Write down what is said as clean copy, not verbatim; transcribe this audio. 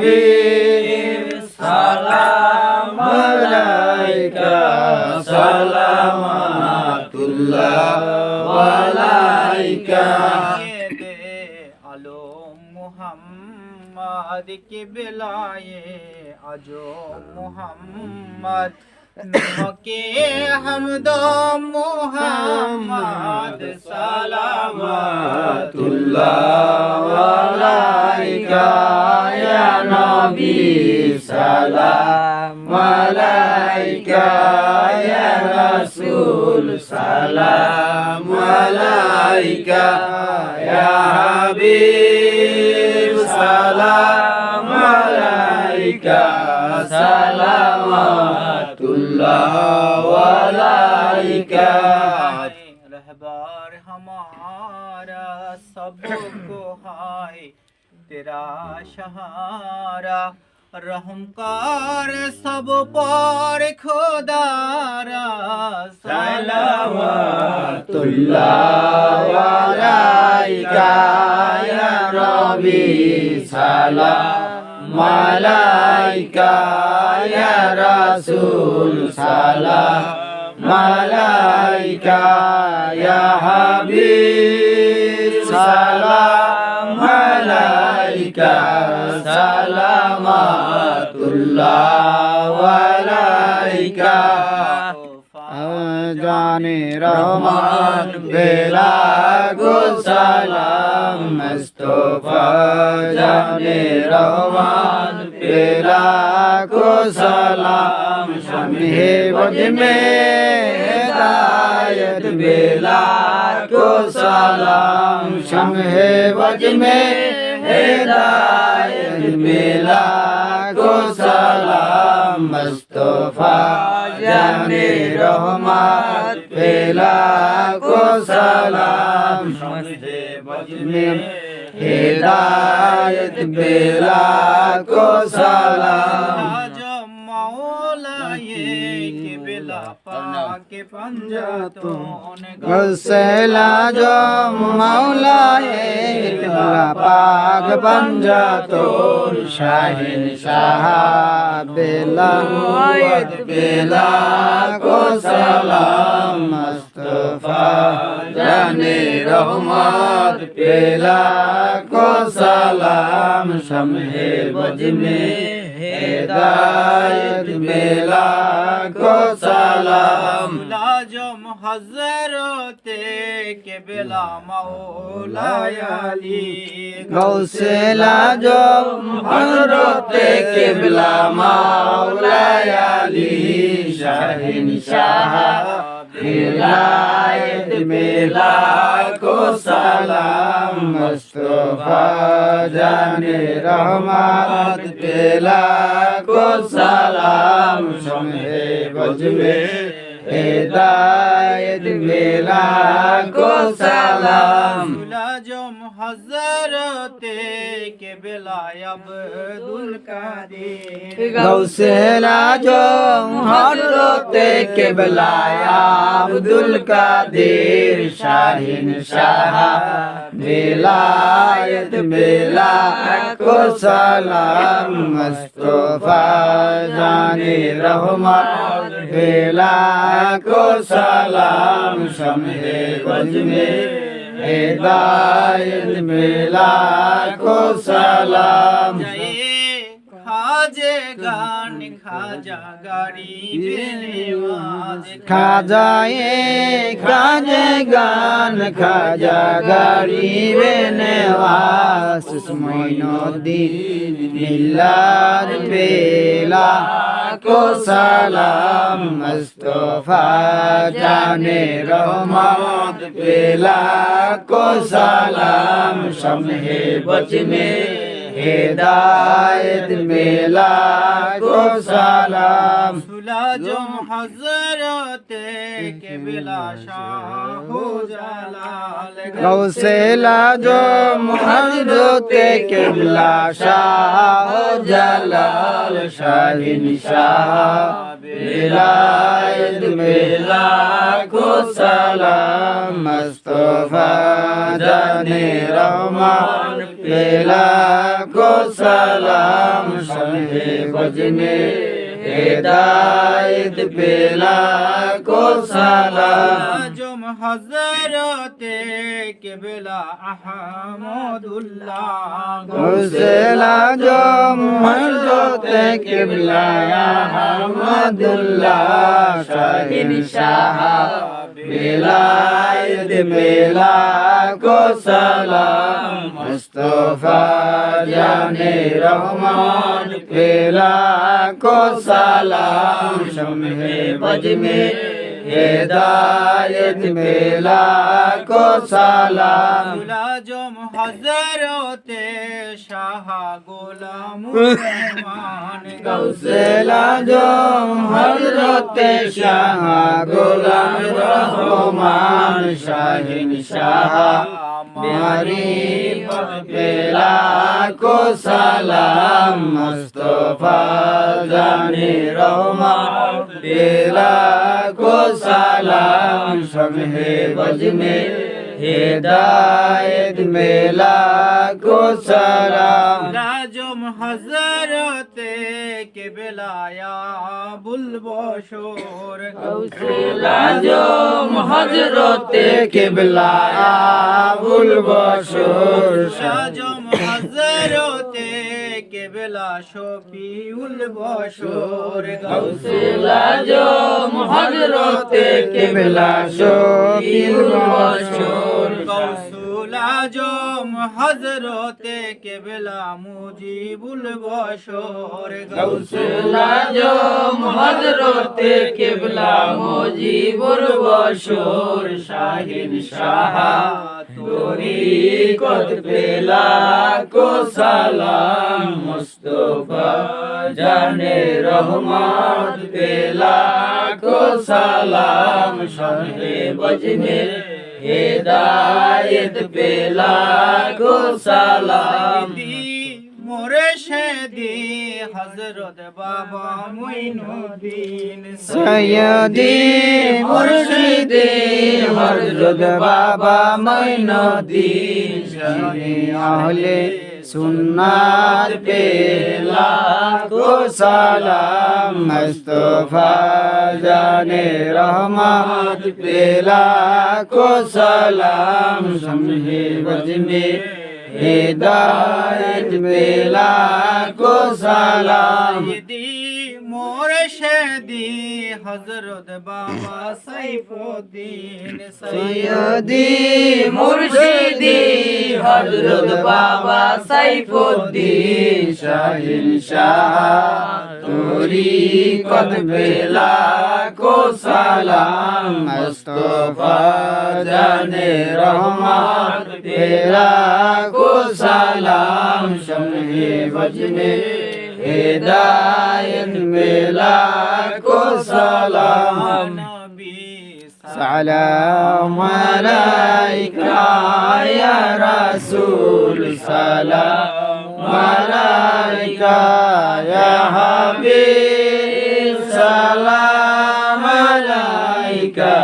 হাবিব সালাম আলাইকা সালামাতুল্লাহ আলাইকা আলম মুহাম্মদ কে বেলায়ে আজো মুহাম্মদ নুহকে হামদ মুহাম্মদ সালামাতুল্লাহ আলাইকা ইয়া নবী সালাম আলাইকা ইয়া রাসূল সালাম আলাইকা ইয়া হাবিব সালাম আলাইকা সালামাতুল্লাহ আলাইকা रहबर हमारा सबको हाय तेरा सहारा रहमकार सब पर खुदारा সালাওয়াতুল্লাহ আলাইকা ইয়া নবী সালাম আলাইকা ইয়া রাসূল সালাম আলাইকা ইয়া হাবিব সালাম আলাইকা সালামাতুল্লাহ আলাইকা জানে রহমান বেলা গো সালাম মুস্তাফা জানে রহমান বেলা গো সালাম শমে বজ মে হিদায়ত বেলা গো সালাম শমে বজ মে হিদায়ত বেলা গো সালাম মুস্তাফা জানে রহমত বেলা গো সালাম শমে বজ মে হিদায়ত বেলা গো সালাম के पंजातों गौसेला जो मौलाए किबला पाक पंजातों शाहिन शाह बेला बेला को सलाम मुस्तफा जाने रहमत बेला को सलाम शम्हे बज में हिदायत बेला को सलाम लाजम हज़रते के बेला मौलाए अली गौसे लाजम हज़रते के बेला मौलाए अली शाहिन शाह विलायत बेला को सलाम मुस्तफा जाने रहमत बेला को सलाम शम्हे बज में हिदायत बेला को सलाम लाजम हज़रते के बेला अब्दुल कादिर गौसे लाजम हज़रते के बेला अब्दुल कादिर शाहिन शाह विलायत बेला को सलाम मुस्तफा जाने रहमत बेला को सलाम शम्हे बज में हिदायत बेला को सलाम खाजे गान खाजा गरीब नवाज खाजाए खाजे गान खाजा गरीब नवाज मोइनुद्दीन मिल्लात बेला को सलाम मुस्तफा जाने रहमत बेला को सलाम शम्हे बज में हिदायत बेला को सलाम আজম হযরতে কেবলা শাহ জালাল গৌসে আজম হযরতে কেবলা শাহ জালাল শাহিন শাহ বেলায়েত বেলা কো সালাম মুস্তাফা জানে রহমান বেলা কো সালাম শহে বজনে হেদায়েত বেলা কো সালাম আজম হযরতে কেবলা আহমদুল্লাহ গৌসে আজম হযরতে কেবলা আহমদুল্লাহ শাহিন শাহ বেলায়েত বেলা কো সালাম মুস্তাফা জানে রহমান বেলা কো সালাম শমে বজমে হেদায়েত বেলা কো সালাম আজম হযরতে শাহ গোলাম রহমান গৌসে আজম হযরতে শাহ গোলাম রহমান শাহিন শাহ মারিফত বেলা কো সালাম মুস্তাফা জানে রহমান বেলা কো সালাম শমে বজমে হেদায়েত বেলা কো সালাম আজম হযরতে কেবলা আবুল বশর গৌসে আজম হযরতে কেবলা আবুল বশর আজম হযরতে কেবলা শফিউল বশর গৌসে আজম হযরতে কেবলা শফিউল বশর গৌসুল আজম হযরতে কেবলা মুজিবুল বশর গৌসে আজম হযরতে কেবলা মুজিবুল বশর শাহিন শাহ তরিকত বেলা কো সালাম মুস্তাফা জানে রহমান বেলা কো সালাম শমে বজনে হেদায়েত বেলা কো সালাম মুর্শিদি হযরত বাবা মুইনুদ্দিন সৈয়দি মুর্শিদি হযরত বাবা মুইনুদ্দিন শানে আহলে সুন্নাত বেলা কো সালাম মুস্তাফা জানে রহমান বেলা কো সালাম শমে বজমে হেদায়েত বেলা কো সালাম মুর্শিদি হযরত বাবা সাইফুদ্দিন সৈয়দি মুর্শিদি হযরত বাবা সাইফুদ্দিন শাহিন শাহ তরিকত বেলা কো সালাম মুস্তাফা জানে রহমান বেলা কো সালাম শমে বজনে হেদায়েত বেলা কো সালাম সালাম আলাইকা ইয়া রাসূল সালাম আলাইকা ইয়া হাবিব সালাম আলাইকা